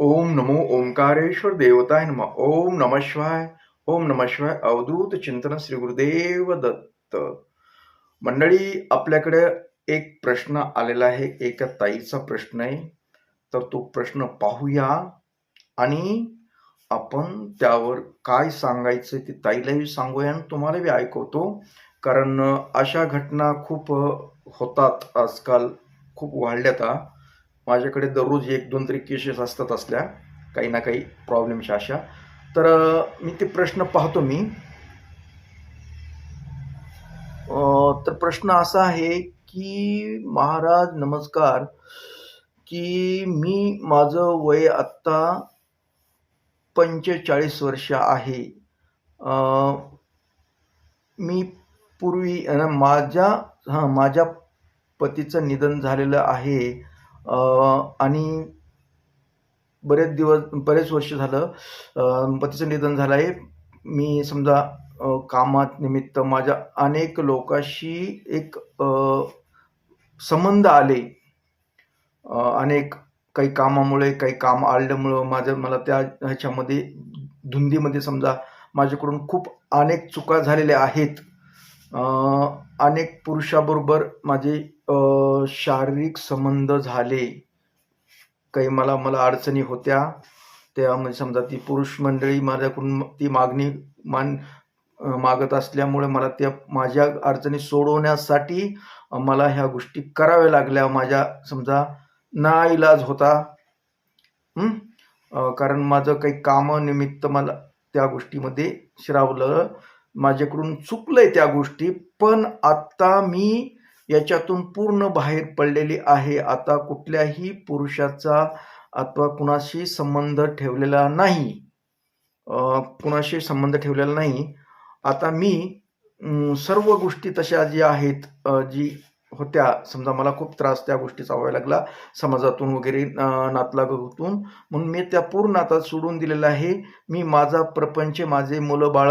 ओम नमो ओंकारेश्वर देवताय नमः. ओम नमः शिवाय. ओम नमः शिवाय. अवधूत चिंतन श्री गुरुदेव दत्त. मंडळी, आपल्याकडे एक प्रश्न आलेला आहे. एका ताईचा प्रश्न आहे. तर तो प्रश्न पाहूया आणि आपण त्यावर काय सांगायचं ते ताईलाही सांगूया आणि तुम्हाला बी ऐकवतो. कारण अशा घटना खूप होतात आजकाल, खूप वाढल्यात. माझ्याकडे दररोज 1-2 तरी केसेस असतात असल्या काही ना काही प्रॉब्लेमच्या अशा. तर मी ते प्रश्न पाहतो मी. तर प्रश्न असा आहे की महाराज नमस्कार, की माझं वय आत्ता 45 वर्ष आहे. मी पूर्वी माझ्या पतीचं निधन झालेलं आहे आणि बरेच वर्ष झालं पतीचं निधन झालं आहे. मी समजा कामात निमित्त माझ्या अनेक लोकांशी एक संबंध आले. अनेक काही कामामुळे, काही काम आल्यामुळं मला त्या ह्याच्यामध्ये धुंदीमध्ये समजा माझ्याकडून खूप अनेक चुका झालेल्या आहेत. अनेक पुरुषाबरोबर माझे शारीरिक संबंध झाले. काही मला अडचणी होत्या. त्यामध्ये समजा ती पुरुष मंडळी माझ्याकडून ती मागत असल्यामुळे मला त्या माझ्या अडचणी सोडवण्यासाठी मला ह्या गोष्टी कराव्या लागल्या. माझ्या समजा नाईलाज होता. कारण माझं काही कामानिमित्त मला त्या गोष्टीमध्ये शिरावलं. माझ्याकडून चुकलंय त्या गोष्टी. पण आता मी याच्यातून पूर्ण बाहेर पडलेली आहे. आता कुठल्याही पुरुषाचा अथवा कुणाशी संबंध ठेवलेला नाही. आता मी सर्व गोष्टी तशा ज्या आहेत, जी होत्या समजा मला खूप त्रास त्या गोष्टीचा व्हायला लागला समाजातून वगैरे, नातलगातून. म्हणून मी त्या पूर्ण आता सोडून दिलेलं आहे. मी माझा प्रपंच, माझे मुलं बाळ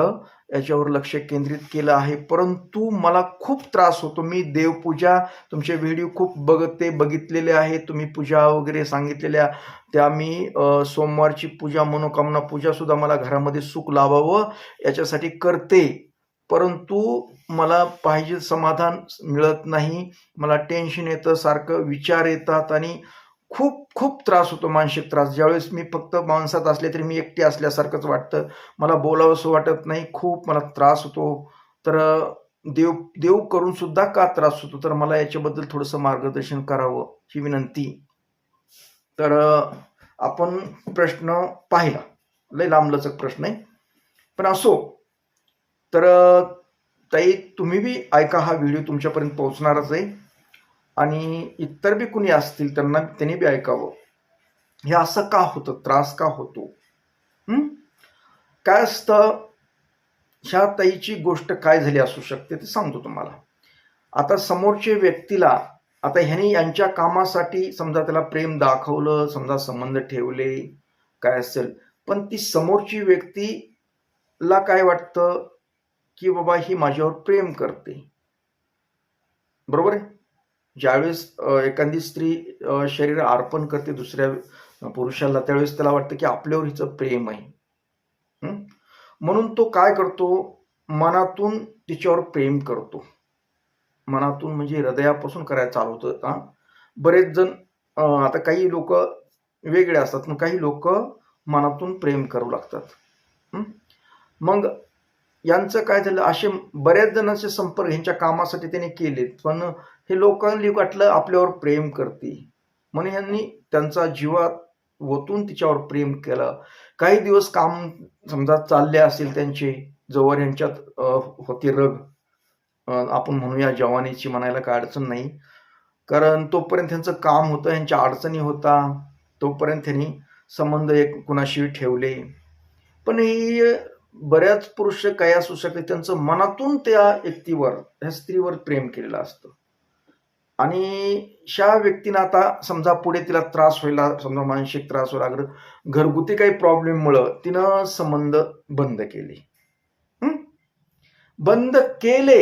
याच्यावर लक्ष केंद्रित केलं आहे. परंतु मला खूप त्रास होतो. मी देवपूजा, तुमचे व्हिडिओ खूप बघितलेले आहे. तुम्ही पूजा वगैरे सांगितलेल्या त्या मी सोमवारची पूजा, मनोकामना पूजा सुद्धा मला घरामध्ये सुख लावावं याच्यासाठी करते. परंतु मला पाहिजे समाधान मिळत नाही. मला टेन्शन येतं, सारखं विचार येतात आणि खूप त्रास होतो, मानसिक त्रास. ज्यावेळेस मी फक्त माणसात असले तरी मी एकटी असल्यासारखंच वाटतं. मला बोलावंसं वाटत नाही. खूप मला त्रास होतो. तर देव करून सुद्धा का त्रास होतो, तर मला याच्याबद्दल थोडंसं मार्गदर्शन करावं ही विनंती. तर आपण प्रश्न पाहिला, लय लांबलचक प्रश्न आहे, पण असो. तर ताई, तुम्ही बी ऐका, हा व्हिडिओ तुमच्यापर्यंत पोहोचणारच आहे आणि इतर बी कुणी असतील त्यांनी बी ऐकावं. हे असं का होतं, त्रास का होतो, काय असतं. ह्या ताईची गोष्ट काय झाली असू शकते ते सांगतो तुम्हाला. आता समोरच्या व्यक्तीला, आता ह्याने यांच्या कामासाठी समजा त्याला प्रेम दाखवलं, समजा संबंध ठेवले, काय असेल, पण ती समोरची व्यक्तीला काय वाटतं की बाबा ही माझ्यावर प्रेम करते, बरोबर आहे. ज्यावेळेस एखादी स्त्री शरीर अर्पण करते दुसऱ्या पुरुषाला, त्यावेळेस त्याला वाटतं की आपल्यावर हिचं प्रेम आहे. म्हणून तो काय करतो, मनातून तिच्यावर प्रेम करतो. मनातून म्हणजे हृदयापासून करायला चालू होतं. बरेच जण, आता काही लोक वेगळे असतात, पण काही लोक मनातून प्रेम करू लागतात. मग यांचं काय झालं, असे बऱ्याच जणांचे संपर्क ह्यांच्या कामासाठी त्यांनी केले, पण हे लोकांनी वाटलं आपल्यावर प्रेम करते म्हणून यांनी त्यांचा जीवात ओतून तिच्यावर प्रेम केलं. काही दिवस काम समजा चालले असेल त्यांचे, जवळ यांच्यात होती रग, आपण म्हणूया जवानीची, म्हणायला काय अडचण नाही. कारण तोपर्यंत त्यांचं काम होतं, ह्यांच्या अडचणी होता, तोपर्यंत त्यांनी संबंध एक कुणाशी ठेवले. पण ही बऱ्याच पुरुष काय असू शकते, त्यांचं मनातून त्या व्यक्तीवर, त्या स्त्रीवर प्रेम केलेलं असतं आणि ह्या व्यक्तीनं आता समजा पुढे तिला त्रास व्हायला, समजा मानसिक त्रास व्हायला लागला, घरगुती काही प्रॉब्लेममुळं तिनं संबंध बंद केले,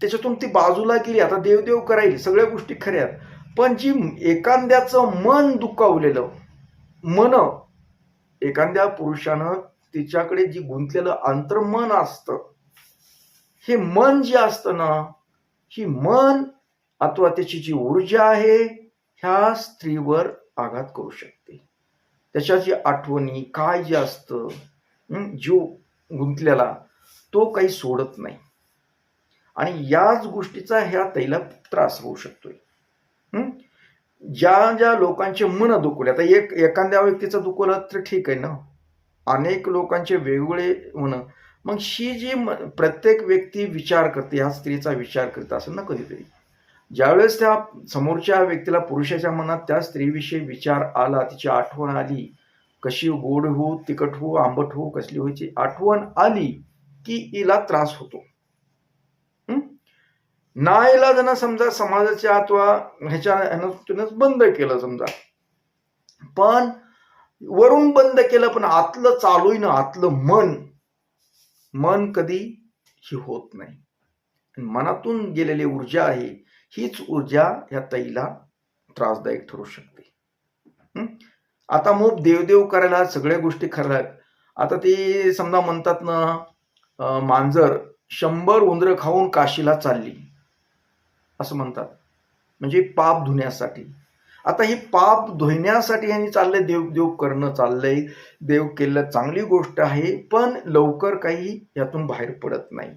त्याच्यातून ती बाजूला गेली. आता देवदेव करायली, सगळ्या गोष्टी खऱ्या, पण जी एखाद्याचं मन दुखावलेलं, मन एखाद्या पुरुषानं तिच्याकडे जी गुंतलेलं अंतर्मन असतं, हे मन जे असतं ना, ही मन अथवा त्याची जी ऊर्जा आहे, ह्या स्त्रीवर आघात करू शकते. त्याच्या जी आठवणी काय जे असतं, जीव गुंतलेला तो काही सोडत नाही. आणि याच गोष्टीचा ह्या ताईला त्रास होऊ शकतोय. ज्या ज्या लोकांचे मन दुखवले, आता एखाद्या व्यक्तीचं दुखवलं तर ठीक आहे ना, अनेक लोकांचे वेगवेगळे मन. मग ही जी प्रत्येक व्यक्ती विचार करते, ह्या स्त्रीचा विचार करते असेल ना कधीतरी. ज्यावेळेस त्या समोरच्या व्यक्तीला, पुरुषाच्या मनात त्या स्त्रीविषयी विचार आला, तिची आठवण आली, कशी गोड हो, तिखट हो, आंबट हो, कसली व्हायची आठवण आली की हिला त्रास होतो. नाईलाजानं समजा समाजाच्या अथवा ह्याच्यानं बंद केलं समजा, पण वरून बंद केलं, पण आतलं चालू ना, आतलं मन कधी ही होत नाही. मनातून गेलेली ऊर्जा आहे, हीच ऊर्जा ह्या ताईला त्रासदायक ठरू शकते. आता मग देवदेव करायला सगळ्या गोष्टी खऱ्या. आता ते समजा म्हणतात ना, मांजर 100 उंदरं खाऊन काशीला चालली असं म्हणतात, म्हणजे पाप धुण्यासाठी. आता ही पाप धुण्यासाठी यांनी चाललंय, देवदेव करणं चाललंय. देव केलं चांगली गोष्ट आहे, पण लवकर काही यातून बाहेर पडत नाही.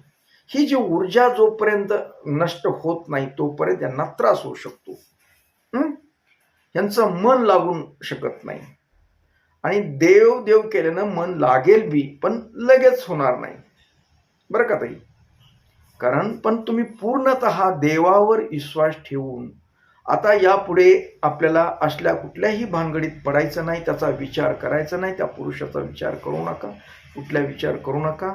ही जी ऊर्जा जोपर्यंत नष्ट होत नाही तोपर्यंत यांना त्रास होऊ शकतो. यांचं मन लागून शकत नाही. आणि देव केल्यानं मन लागेल बी, पण लगेच होणार नाही बरं का ताई. कारण पण तुम्ही पूर्णतः देवावर विश्वास ठेवून आता यापुढे आपल्याला असल्या कुठल्याही भानगडीत पडायचं नाही, त्याचा विचार करायचा नाही, त्या पुरुषाचा विचार करू नका, कुठला विचार करू नका.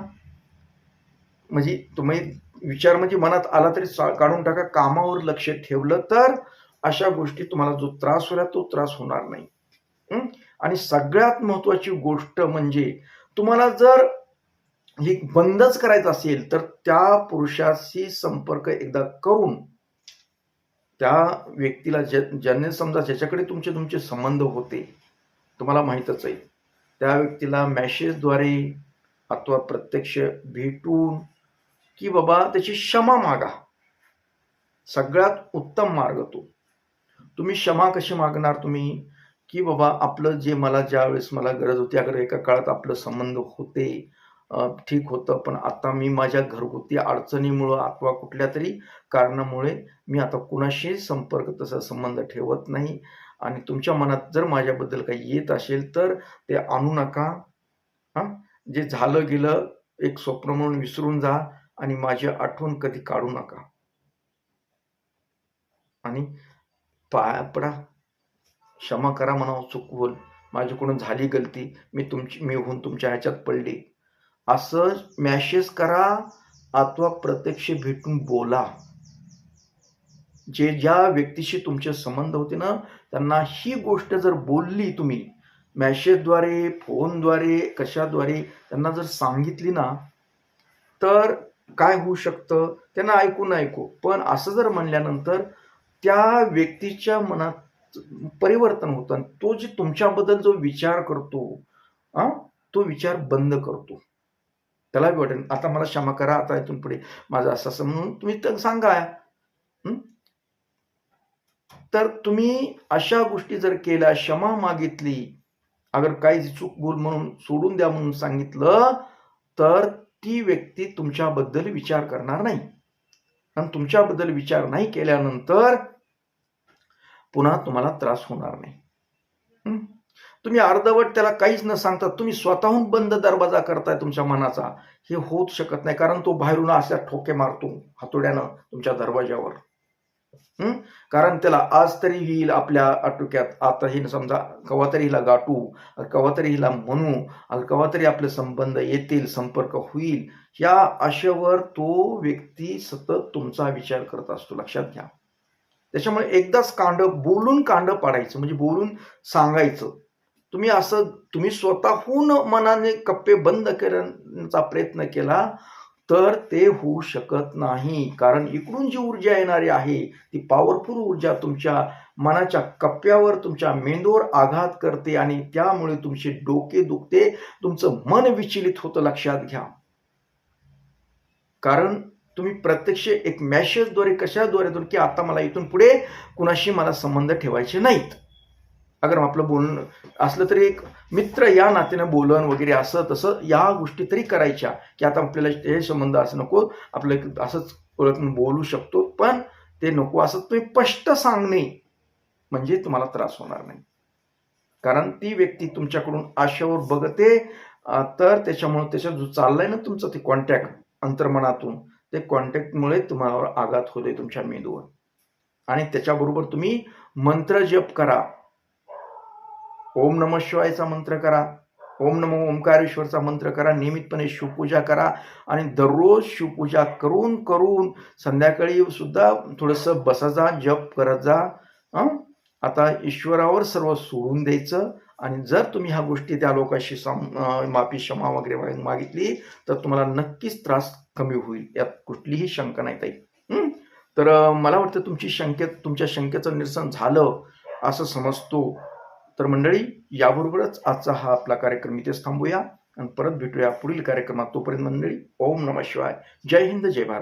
म्हणजे तुम्ही विचार म्हणजे मनात आला तरी काढून टाका. कामावर लक्ष ठेवलं तर अशा गोष्टी, तुम्हाला जो त्रास होईल तो त्रास होणार नाही. आणि सगळ्यात महत्वाची गोष्ट म्हणजे तुम्हाला जर हे बंदच करायचं असेल तर त्या पुरुषाशी संपर्क एकदा करून त्या व्यक्तीला ज्याने समजा ज्याच्याकडे तुमचे संबंध होते, तुम्हाला माहीतच आहे, त्या व्यक्तीला मेसेजद्वारे अथवा प्रत्यक्ष भेटून की बाबा त्याची क्षमा मागा. सगळ्यात उत्तम मार्ग तो. तुम्ही क्षमा कशी मागणार तुम्ही, की बाबा आपलं जे मला ज्यावेळेस मला गरज होती, अगर एका काळात आपलं संबंध होते, ठीक होतं, पण आता मी माझ्या घरगुती अडचणीमुळं अथवा कुठल्या तरी कारणामुळे मी आता कुणाशी संपर्क तसा संबंध ठेवत नाही. आणि तुमच्या मनात जर माझ्याबद्दल काही येत असेल तर ते आणू नका. जे झालं गेलं एक स्वप्न म्हणून विसरून जा आणि माझी आठवण कधी काढू नका. आणि पाया पडा, क्षमा करा म्हणावं, चुकवून माझ्याकडून झाली गलती, मी होऊन तुमच्या ह्याच्यात पडले, असं मॅसेज करा अथवा प्रत्यक्ष भेटून बोला. ज्या व्यक्तीशी तुमचे संबंध होते ना, त्यांना ही गोष्ट जर बोलली तुम्ही मॅसेजद्वारे, फोनद्वारे, कशाद्वारे त्यांना जर सांगितली ना, तर काय होऊ शकतं, त्यांना ऐकू, पण असं जर म्हणल्यानंतर त्या व्यक्तीच्या मनात परिवर्तन होतं. तो जे तुमच्याबद्दल जो विचार करतो, तो विचार बंद करतो. त्याला वाटेल आता मला क्षमा करा, आता इथून पुढे माझं असं म्हणून तुम्ही सांगा. तर तुम्ही अशा गोष्टी जर केल्या, क्षमा मागितली, अगर काही चूक भूल म्हणून सोडून द्या म्हणून सांगितलं, तर ती व्यक्ती तुमच्याबद्दल विचार करणार नाही. आणि तुमच्याबद्दल विचार नाही केल्यानंतर पुन्हा तुम्हाला त्रास होणार नाही. तुम्ही अर्धवट त्याला काहीच न सांगता तुम्ही स्वतःहून बंद दरवाजा करताय तुमच्या मनाचा, हे होत शकत नाही. कारण तो बाहेरून अशा ठोके मारतो हातोड्यानं तुमच्या दरवाजावर. कारण त्याला आज तरी येईल आपल्या आटोक्यात, आता हे समजा कवा तरी हिला गाठू, कवा तरी हिला म्हणू, कवा तरी आपले संबंध येतील, संपर्क होईल, या आशेवर तो व्यक्ती सतत तुमचा विचार करत असतो, लक्षात घ्या. त्याच्यामुळे एकदाच बोलून कांड पाडायचं, म्हणजे बोलून सांगायचं. तुम्ही स्वतःहून मनाने कप्पे बंद करण्याचा प्रयत्न केला तर ते होऊ शकत नाही. कारण इकडून जी ऊर्जा येणारी आहे ती पॉवरफुल ऊर्जा तुमच्या मनाच्या कप्प्यावर, तुमच्या मेंदूवर आघात करते आणि त्यामुळे तुमचे डोके दुखते, तुमचं मन विचलित होतं. लक्षात घ्या. कारण तुम्ही प्रत्यक्ष एक मेसेजद्वारे कशाद्वारे की आता मला इथून पुढे कुणाशी मला संबंध ठेवायचे नाहीत. अगर आपलं बोलणं असलं तरी एक मित्र या नात्यानं बोलन वगैरे असं तसं या गोष्टी तरी करायच्या, की आता आपल्याला हे संबंध असं नको, आपलं असंच ओळखून बोलू शकतो, पण ते नको असं तुम्ही स्पष्ट सांगणे म्हणजे तुम्हाला त्रास होणार नाही. कारण ती व्यक्ती तुमच्याकडून आशेवर बघते, तर त्याच्यामुळे त्याच्यात जो चाललाय ना तुमचा ते कॉन्टॅक्ट अंतर्मनातून, ते कॉन्टॅक्टमुळे तुम्हाला आघात होतोय तुमच्या मेंदूवर. आणि त्याच्याबरोबर तुम्ही मंत्र जप करा. ओम नमः शिवायचा मंत्र करा. ओम नमो ओंकारेश्वरचा मंत्र करा. नियमितपणे शिवपूजा करा आणि दररोज शिवपूजा करून करून संध्याकाळी सुद्धा थोडंसं बसा जा, जप करत जा. आता ईश्वरावर सर्व सोडून द्यायचं आणि जर तुम्ही ह्या गोष्टी त्या लोकांशी माफी क्षमा वगैरे मागितली तर तुम्हाला नक्कीच त्रास कमी होईल, यात कुठलीही शंका नाही ताई. तर मला वाटतं तुमच्या शंकेचं निरसन झालं असं समजतो. तर मंडळी, याबरोबरच आजचा हा आपला कार्यक्रम इथेच थांबूया आणि परत भेटूया पुढील कार्यक्रमात. तोपर्यंत मंडळी, ओम नमः शिवाय. जय हिंद, जय भारत.